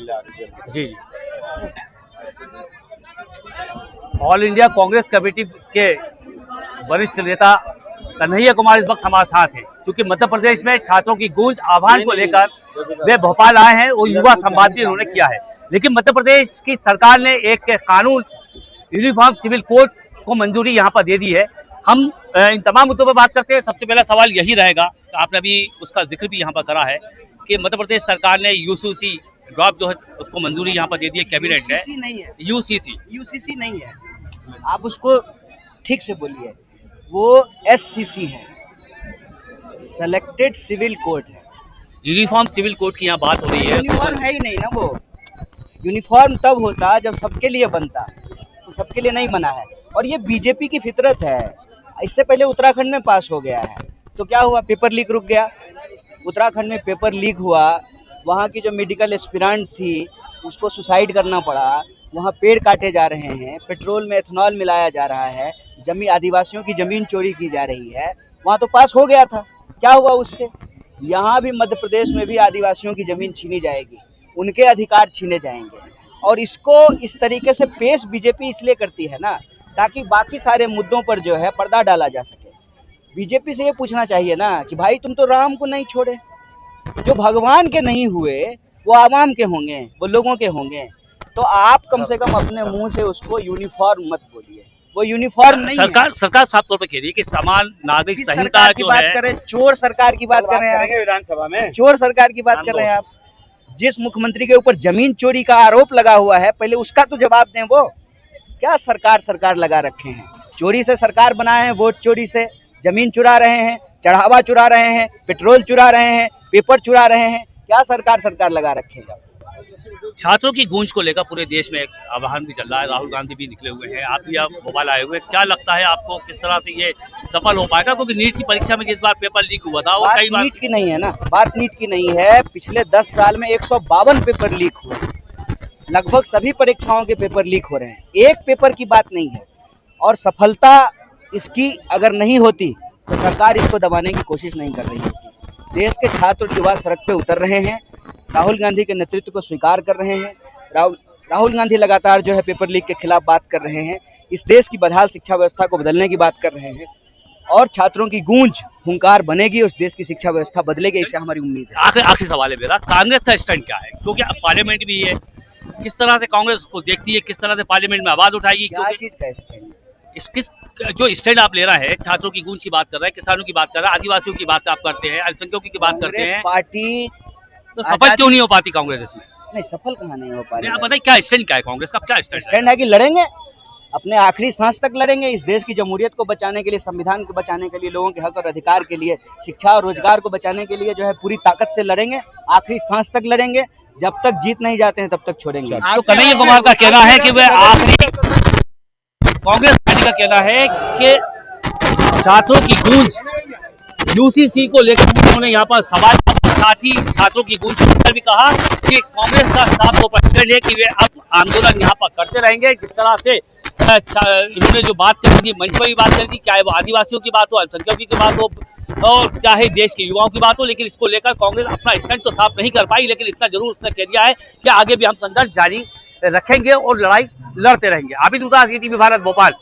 जी जी। All India Congress committee के वरिष्ठ नेता कन्हैया कुमार इस वक्त हमारे साथ हैं, क्योंकि मध्य प्रदेश में छात्रों की गूंज आह्वान को लेकर वे भोपाल आए हैं और युवा संवाद भी उन्होंने किया है। लेकिन मध्य प्रदेश की सरकार ने एक कानून यूनिफॉर्म सिविल कोड को मंजूरी यहाँ पर दे दी है। हम इन तमाम मुद्दों पर बात करते हैं। सबसे पहला सवाल यही रहेगा, आपने अभी उसका जिक्र भी यहाँ पर करा है कि मध्य प्रदेश सरकार ने यूसीसी ड्रॉप जो है उसको मंजूरी यहाँ पर दे दी है कैबिनेट ने। यूसीसी नहीं है, यूसीसी नहीं है, आप उसको ठीक से बोलिए। वो एससीसी है, सेलेक्टेड सिविल कोड है। यूनिफॉर्म सिविल कोड की यहाँ बात हो रही है। यूनिफॉर्म है ही नहीं ना वो। यूनिफॉर्म तब होता जब सबके लिए बनता, तो सबके लिए नहीं बना है। और ये बीजेपी की फितरत है। इससे पहले उत्तराखंड में पास हो गया है, तो क्या हुआ, पेपर लीक रुक गया। उत्तराखंड में पेपर लीक हुआ, वहाँ की जो मेडिकल एस्पिरेंट थी उसको सुसाइड करना पड़ा। वहाँ पेड़ काटे जा रहे हैं, पेट्रोल में एथेनॉल मिलाया जा रहा है, आदिवासियों की ज़मीन चोरी की जा रही है। वहाँ तो पास हो गया था, क्या हुआ उससे। यहाँ भी मध्य प्रदेश में भी आदिवासियों की ज़मीन छीनी जाएगी, उनके अधिकार छीने जाएंगे। और इसको इस तरीके से पेश बीजेपी इसलिए करती है ना, ताकि बाकी सारे मुद्दों पर जो है पर्दा डाला जा सके। बीजेपी से ये पूछना चाहिए ना कि भाई तुम तो राम को नहीं छोड़े, जो भगवान के नहीं हुए वो आवाम के होंगे, वो लोगों के होंगे। तो आप कम से कम अपने मुंह से उसको यूनिफॉर्म मत बोलिए, वो यूनिफॉर्म नहीं है। सरकार साफ तौर पर कह रही है कि समान नागरिक संहिता की बात करें, चोर सरकार की बात कर रहे हैं विधानसभा में, चोर सरकार की बात कर रहे हैं आप। जिस मुख्यमंत्री के ऊपर जमीन चोरी का आरोप लगा हुआ है, पहले उसका तो जवाब दें। वो क्या सरकार लगा रखे हैं, चोरी से सरकार बनाए हैं, वोट चोरी से जमीन चुरा रहे हैं, चढ़ावा चुरा रहे हैं, पेट्रोल चुरा रहे हैं, पेपर चुरा रहे हैं। क्या सरकार लगा रखे हैं। छात्रों की गूंज को लेकर पूरे देश में एक आह्वान भी चल रहा है, राहुल गांधी भी निकले हुए हैं, आप भी अब भोपाल आए हुए हैं। क्या लगता है आपको किस तरह से ये सफल हो पाएगा, क्योंकि नीट की परीक्षा में जिस बार पेपर लीक हुआ था वो कई बार नीट की नहीं है ना, बात नीट की नहीं है। पिछले 10 साल में 152 पेपर लीक हुए, लगभग सभी परीक्षाओं के पेपर लीक हो रहे हैं, एक पेपर की बात नहीं है। और सफलता इसकी अगर नहीं होती तो सरकार इसको दबाने की कोशिश नहीं कर रही होती। देश के छात्र और युवा सड़क पे उतर रहे हैं, राहुल गांधी के नेतृत्व को स्वीकार कर रहे हैं। राहुल गांधी लगातार जो है पेपर लीक के खिलाफ बात कर रहे हैं, इस देश की बदहाल शिक्षा व्यवस्था को बदलने की बात कर रहे हैं। और छात्रों की गूंज हुंकार बनेगी, उस देश की शिक्षा व्यवस्था बदलेगी, इससे हमारी उम्मीद है। आखिरी सवाल है मेरा, कांग्रेस का स्टैंड क्या है, क्योंकि पार्लियामेंट भी है, किस तरह से कांग्रेस को देखती है, किस तरह से पार्लियामेंट में आवाज उठाएगी? क्या चीज का स्टैंड? किस जो स्टैंड आप ले रहे हैं, छात्रों की गूंज की बात कर रहे हैं, किसानों की बात कर रहे हैं, आदिवासियों की बात आप करते हैं, अल्पसंख्यकों की बात करते हैं, पार्टी तो सफल क्यों नहीं हो पाती कांग्रेस इसमें? नहीं, सफल कहाँ नहीं हो पा रही। आप बताइए क्या स्टैंड क्या है कांग्रेस का, क्या स्टैंड है कि लड़ेंगे, अपने आखिरी सांस तक लड़ेंगे, इस देश की जमहूरियत को बचाने के लिए, संविधान को बचाने के लिए, लोगों के हक और अधिकार के लिए, शिक्षा और रोजगार को बचाने के लिए जो है पूरी ताकत से लड़ेंगे, आखिरी सांस तक लड़ेंगे। जब तक जीत नहीं जाते हैं तब तक छोड़ेंगे। तो कन्हैया कुमार का कहना है कि वह आखिरी, कांग्रेस पार्टी का कहना है कि छात्रों की गूंज यूसीसी को लेकर उन्होंने यहाँ पर सवाल, साथ ही छात्रों की गूंज पर भी कहा कि कांग्रेस का साफ तौर पर स्टैंड है कि वे अब आंदोलन यहाँ पर करते रहेंगे। जिस तरह से इन्होंने जो बात करी थी, मंच पर भी बात करी थी, चाहे वो आदिवासियों की बात हो, अल्पसंख्यकों की बात हो और चाहे देश के युवाओं की बात हो, लेकिन इसको लेकर कांग्रेस अपना स्टैंड तो साफ नहीं कर पाई, लेकिन इतना जरूर उसने कह दिया है कि आगे भी हम संघर्ष जारी रखेंगे और लड़ाई लड़ते रहेंगे। आबिद उदास, ईटीवी भारत, भोपाल।